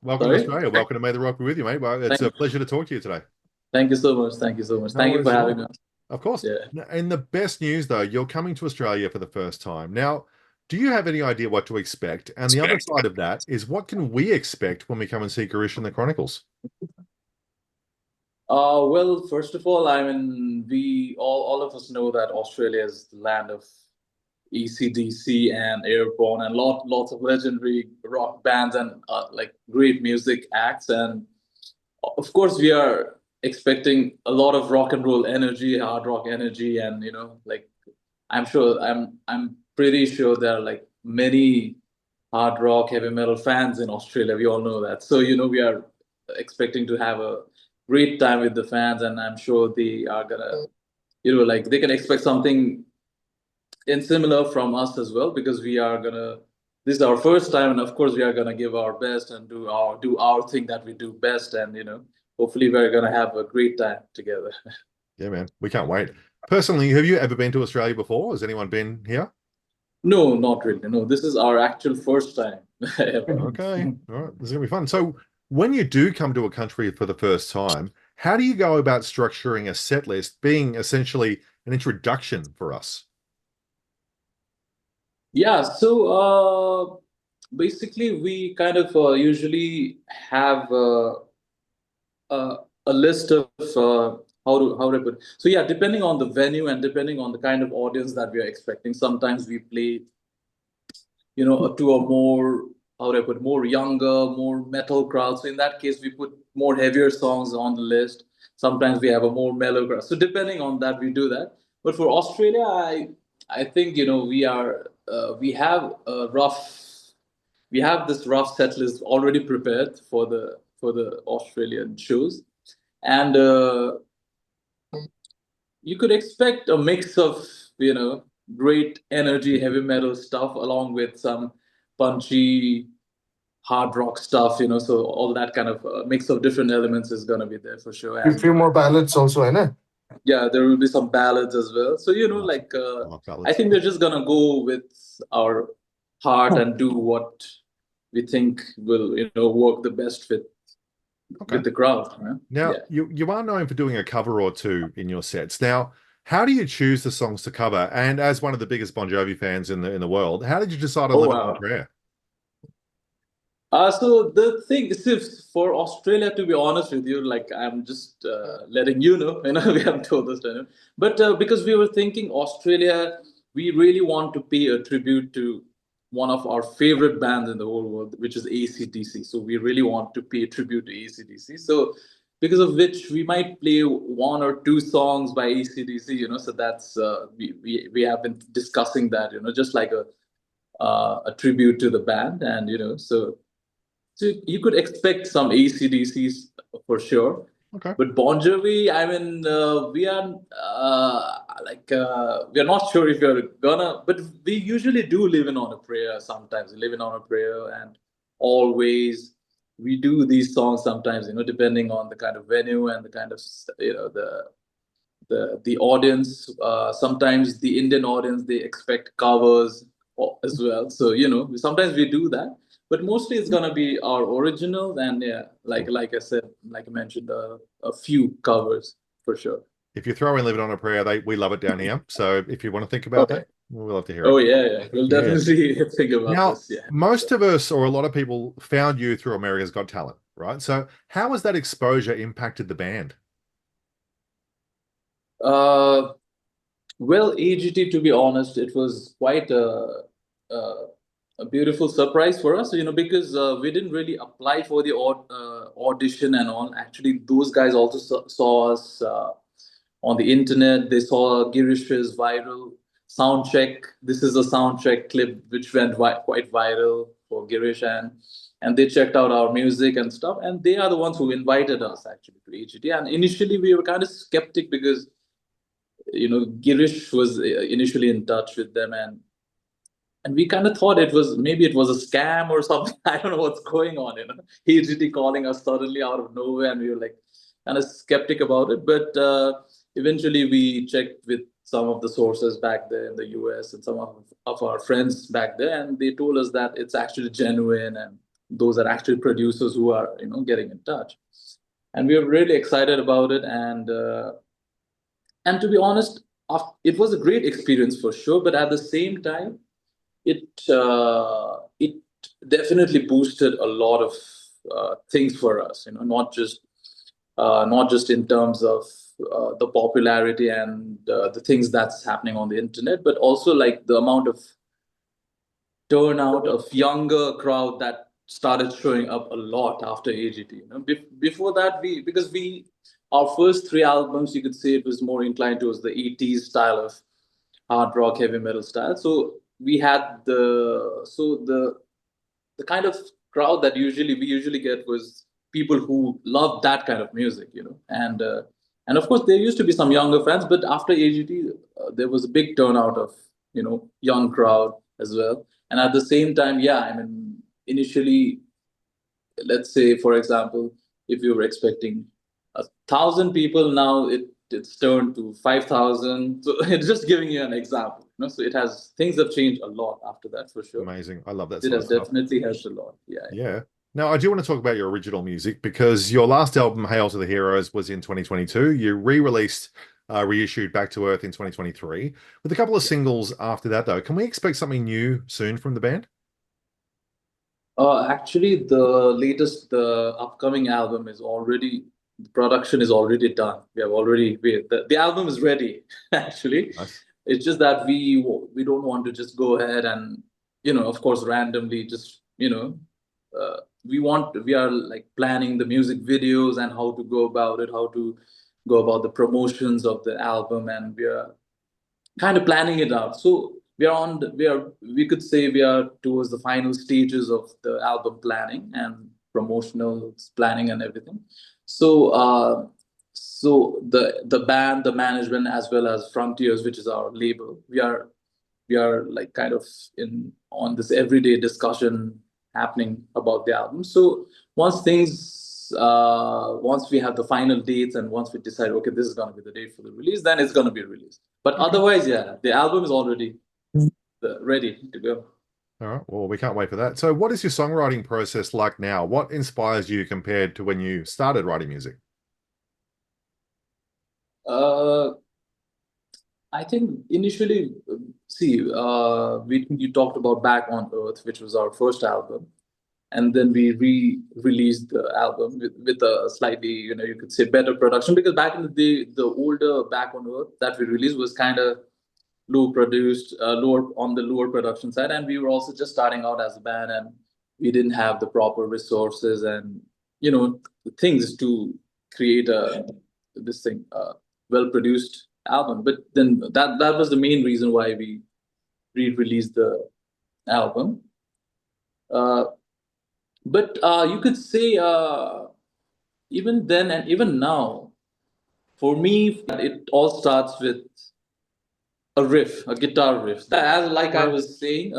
Welcome to Sorry? Australia. Welcome to May the Rock be with you, mate. Well, it's Thank, a pleasure to talk to you today. thank you so much. Thank you so much. No Thank you worries for at having all. us. Of course. Yeah. And the best news, though, you're coming to Australia for the first time. Now, do you have any idea what to expect? And the other side of that is what can we expect when we come and see Girish and the Chronicles? Well, first of all, I mean, all of us know that Australia is the land of ECDC and Airborne and lots of legendary rock bands and like great music acts. And of course, we are expecting a lot of rock and roll energy, hard rock energy, and like I'm pretty sure there are like many hard rock, heavy metal fans in Australia. We all know that. So, we are expecting to have a great time with the fans, and I'm sure they are gonna, like they can expect something in similar from us as well because we are gonna. This is our first time, and of course, we are gonna give our best and do our thing that we do best, and hopefully, we're gonna have a great time together. Yeah, man. We can't wait. Personally, have you ever been to Australia before? Has anyone been here? No, not really. No, this is our actual first time ever. Okay. All right. This is gonna be fun. So when you do come to a country for the first time, how do you go about structuring a set list being essentially an introduction for us? Yeah, so basically, we kind of usually have a list of how to put it. So yeah, depending on the venue and depending on the kind of audience that we are expecting, sometimes we play, to a more how do I put more younger, more metal crowd. So in that case, we put more heavier songs on the list. Sometimes we have a more mellow crowd. So depending on that, we do that. But for Australia, I think we have this rough set list already prepared for the Australian shows, and you could expect a mix of great energy heavy metal stuff along with some punchy hard rock stuff, so all that kind of mix of different elements is going to be there for sure. A And few more ballads also, है ना? yeah, there will be some ballads as well. So Love, like love I ballads. think we're just going to go with our heart and do what we think will work the best Okay. with the crowd, right? Now, Yeah. you are known for doing a cover or two in your sets. Now, how do you choose the songs to cover? And as one of the biggest Bon Jovi fans in the world, how did you decide on Oh Living on a wow. Prayer? So the thing is, if for Australia, to be honest with you, like I'm just letting you know, we haven't told this to anyone, but because we were thinking Australia, we really want to pay a tribute to one of our favorite bands in the whole world, which is AC/DC. So we really want to pay tribute to AC/DC. So because of which we might play one or two songs by AC/DC, so that's we have been discussing that, just like a tribute to the band, and so you could expect some AC/DCs for sure. Okay. But Bon Jovi, I mean, we are not sure if you're gonna, but we usually do live in on a prayer sometimes. Live in on a prayer, and always we do these songs sometimes, depending on the kind of venue and the kind of the audience. Sometimes the Indian audience they expect covers as well. So sometimes we do that, but mostly it's gonna be our original. And yeah, like I said, like I mentioned, a few covers for sure. If you throw in Living on a Prayer, we love it down here. So if you want to think about Okay. that, we'll love to hear Oh it. yeah, yeah. We'll Yeah. definitely think about Now, this. Yeah. most of us, or a lot of people, found you through America's Got Talent, right? So how has that exposure impacted the band? Uh, well, AGT, to be honest, it was quite a beautiful surprise for us, because we didn't really apply for the audition and all. Actually, those guys also saw us on the internet. They saw Girish's viral sound check. This is a sound check clip which went quite viral for Girish, and they checked out our music and stuff. And they are the ones who invited us actually to AGT. And initially, we were kind of skeptic because Girish was initially in touch with them, and we kind of thought it was a scam or something. I don't know what's going on. AGT calling us suddenly out of nowhere, and we were like kind of skeptic about it. But eventually, we checked with some of the sources back there in the US and some of our friends back there, and they told us that it's actually genuine, and those are actually producers who are, getting in touch. And we are really excited about it. And to be honest, it was a great experience for sure. But at the same time, it definitely boosted a lot of things for us. Not just in terms of the popularity and the things that's happening on the internet, but also like the amount of turnout of younger crowd that started showing up a lot after AGT. Before that, our first three albums, you could say it was more inclined towards the 80s style of hard rock, heavy metal style. So we had the kind of crowd that we usually get was people who love that kind of music, and of course there used to be some younger fans, but after AGT, there was a big turnout of young crowd as well. And at the same time, yeah, I mean, initially, let's say, for example, if you were expecting 1,000 people, now it's turned to 5,000. So it's just giving you an example. So things have changed a lot after that, for sure. Amazing. I love that. It has definitely helped a lot. Yeah. Yeah. Now, I do want to talk about your original music, because your last album, Hail to the Heroes, was in 2022. You re-released, reissued Back to Earth in 2023, with a couple of singles after that, though. Can we expect something new soon from the band? Actually, the upcoming album the production is already done. The album is ready, actually. Nice. It's just that we don't want to just go ahead and, of course, randomly just, we are like planning the music videos and how to go about it, how to go about the promotions of the album, and we are kind of planning it out. So we could say we are towards the final stages of the album planning and promotional planning and everything. So the band, the management, as well as Frontiers, which is our label, we are like kind of on this everyday discussion happening about the album. So once we have the final dates, and once we decide, okay, this is going to be the date for the release, then it's going to be released. But otherwise, yeah, the album is already ready to go. All right. Well, we can't wait for that. So what is your songwriting process like now? What inspires you compared to when you started writing music? I think initially, you talked about Back on Earth, which was our first album. And then we re-released the album with a slightly, you could say, better production, because back in the day, the older Back on Earth that we released was kind of lower on the lower production side, and we were also just starting out as a band, and we didn't have the proper resources and things to create this thing well-produced album. But then that was the main reason why we re-released the album. But you could say, even then and even now, for me, it all starts with a guitar riff. As like I was saying,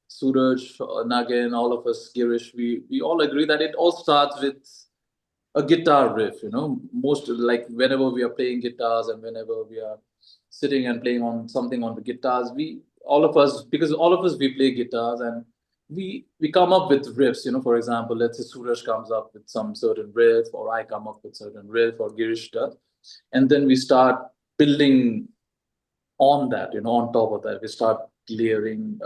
Suraj, Nagin, all of us, Girish, we all agree that it all starts with a guitar riff. Most, like, whenever we are playing guitars and whenever we are sitting and playing on something on the guitars, because all of us we play guitars, and we come up with riffs. For example, let's say Suraj comes up with some certain riff, or I come up with certain riff, or Girish does, and then we start building on that. On top of that, we start layering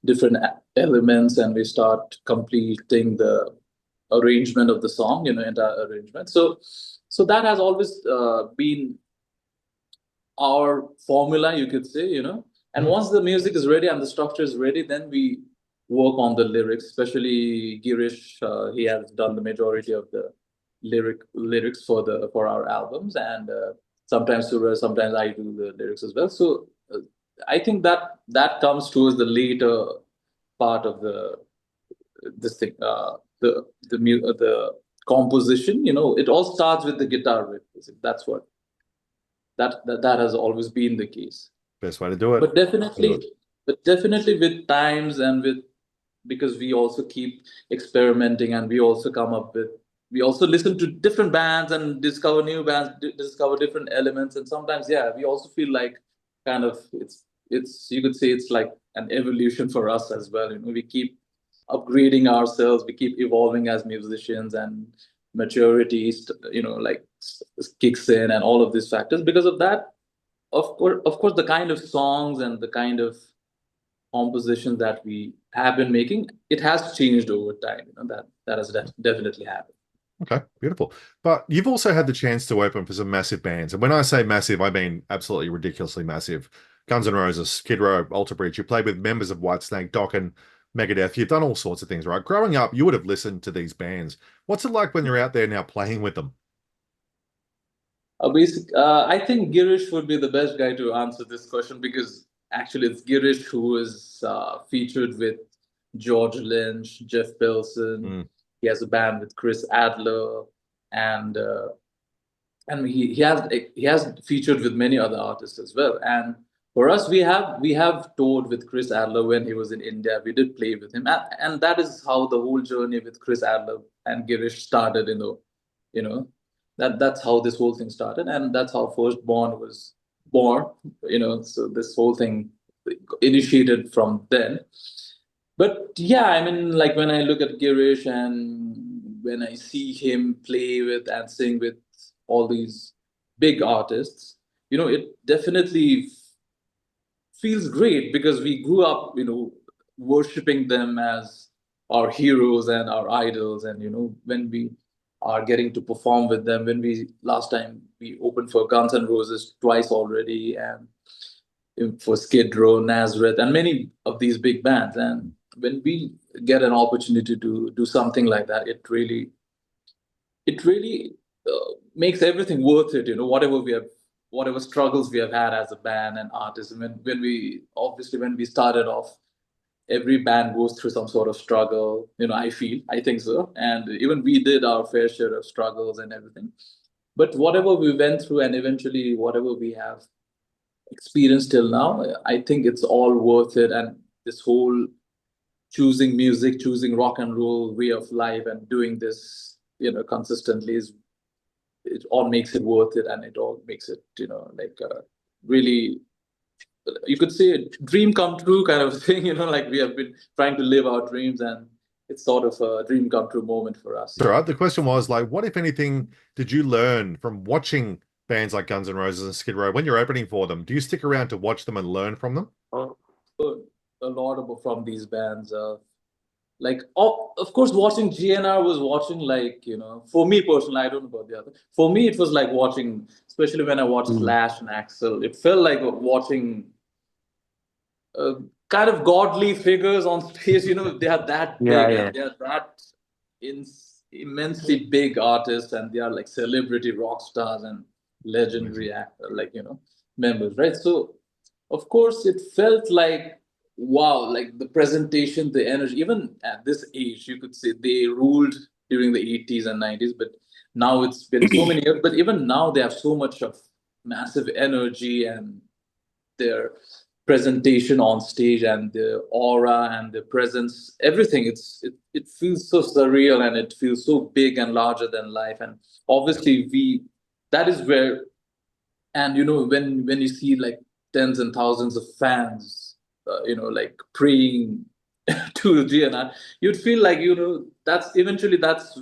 different elements, and we start completing the arrangement of the song, entire arrangement. So that has always been our formula, you could say, And once the music is ready and the structure is ready, then we work on the lyrics. Especially Girish, he has done the majority of the lyrics for our albums, and sometimes Suraj, sometimes I do the lyrics as well. So I think that comes towards the later part of this thing, the composition. It all starts with the guitar riff. That's what that has always been the case. Best way to do it. But definitely with times and because we also keep experimenting, and we also listen to different bands and discover new bands, discover different elements. And sometimes, yeah, we also feel like kind of it's you could say it's like an evolution for us as well. We keep upgrading ourselves, we keep evolving as musicians, and maturity, kicks in, and all of these factors. Because of that, of course, the kind of songs and the kind of compositions that we have been making, it has changed over time. That has definitely happened. Okay, beautiful. But you've also had the chance to open for some massive bands. And when I say massive, I mean absolutely ridiculously massive. Guns N' Roses, Skid Row, Alter Bridge. You played with members of Whitesnake, Dokken, Megadeth. You've done all sorts of things, right? Growing up, you would have listened to these bands. What's it like when you're out there now playing with them? I think Girish would be the best guy to answer this question, because actually it's Girish who is featured with George Lynch, Jeff Pilson. Mm. He has a band with Chris Adler, and he has featured with many other artists as well. And for us, we have toured with Chris Adler when he was in India. We did play with him, and that is how the whole journey with Chris Adler and Girish started. You know that's how this whole thing started, and that's how Firstborn was born. So this whole thing initiated from then. But yeah, I mean, like when I look at Girish and when I see him play with and sing with all these big artists, it definitely feels great, because we grew up, worshiping them as our heroes and our idols. And when we are getting to perform with them, when we last time we opened for Guns N' Roses twice already, and for Skid Row, Nazareth, and many of these big bands. And when we get an opportunity to do something like that, it really makes everything worth it. Whatever struggles we have had as a band and artists. And when we started off, every band goes through some sort of struggle. I think so, and even we did our fair share of struggles and everything. But whatever we went through, and eventually whatever we have experienced till now, I think it's all worth it. And this whole choosing music, choosing rock and roll way of life, and doing this, consistently, it all makes it worth it, and it all makes it, really, you could say, a dream come true kind of thing. Like we have been trying to live our dreams, and it's sort of a dream come true moment for us. All right. The question was like, what, if anything, did you learn from watching bands like Guns N' Roses and Skid Row when you're opening for them? Do you stick around to watch them and learn from them? A lot from these bands. Of course, watching GNR was watching, like, for me personally, I don't know about the other. For me, it was like watching, especially when I watched Slash and Axl, it felt like watching kind of godly figures on stage. They are that big, and they are that immensely big artists, and they are like celebrity rock stars and legendary members, right? So, of course, it felt like, wow, like the presentation, the energy, even at this age, you could say they ruled during the 80s and 90s, but now it's been so many years. But even now, they have so much of massive energy, and their presentation on stage, and the aura and the presence, everything. It feels so surreal, and it feels so big and larger than life. And obviously, that is where, and when you see like tens and thousands of fans, like praying to GNR, you'd feel like, that's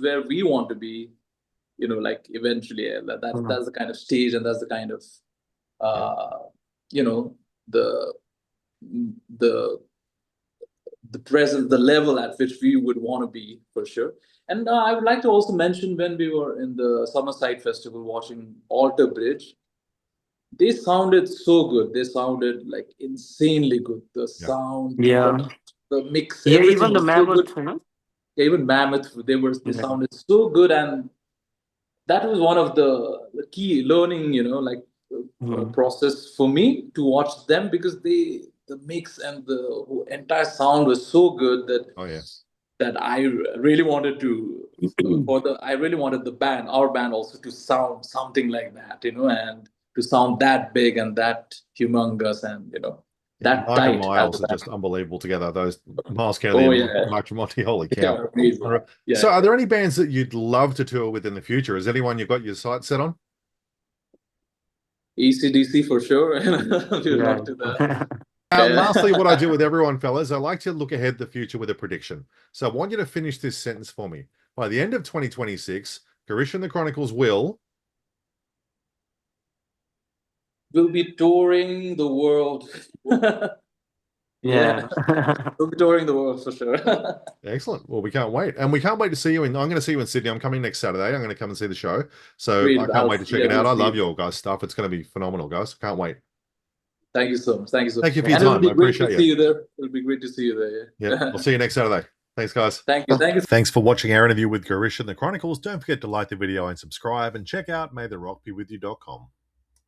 where we want to be. Like eventually, that's the kind of stage, and that's the kind of the the presence, the level at which we would want to be, for sure. And I would like to also mention, when we were in the Summerside Festival watching Alter Bridge, they sounded so good. They sounded like insanely good. The sound, the mix, everything even the was so Mammoth, good. Yeah, even Mammoth, they sounded so good. And that was one of the key learning, process for me to watch them, because the mix and the entire sound was so good that I really wanted to, I really wanted our band also to sound something like that, and to sound that big and that humongous, and that Mark tight. and Miles are just unbelievable together. Those Miles Kelly and Mark Tremonti, holy cow. So are there any bands that you'd love to tour with in the future? Is anyone you've got your sights set on? AC/DC for sure. We'll not do that. Lastly, what I do with everyone, fellas, I like to look ahead the future with a prediction. So I want you to finish this sentence for me. By the end of 2026, Girish and the Chronicles will be touring the world. Yeah. We'll be touring the world for sure. Excellent. Well, we can't wait. And we can't wait to see you. I'm going to see you in Sydney. I'm coming next Saturday. I'm going to come and see the show. So Great. I can't wait to check it Yeah, out. I we'll see love you. your guys' stuff. It's going to be phenomenal, guys. Can't wait. Thank you so much. Thank you so much. Thank you for your And it'll time. be I great appreciate to see you there. It'll be great to see you there. Yeah. I'll see you next Saturday. Thanks, guys. Thank you. Thank you. Thanks for watching our interview with Girish and the Chronicles. Don't forget to like the video and subscribe, and check out maytherrockbewithyou.com.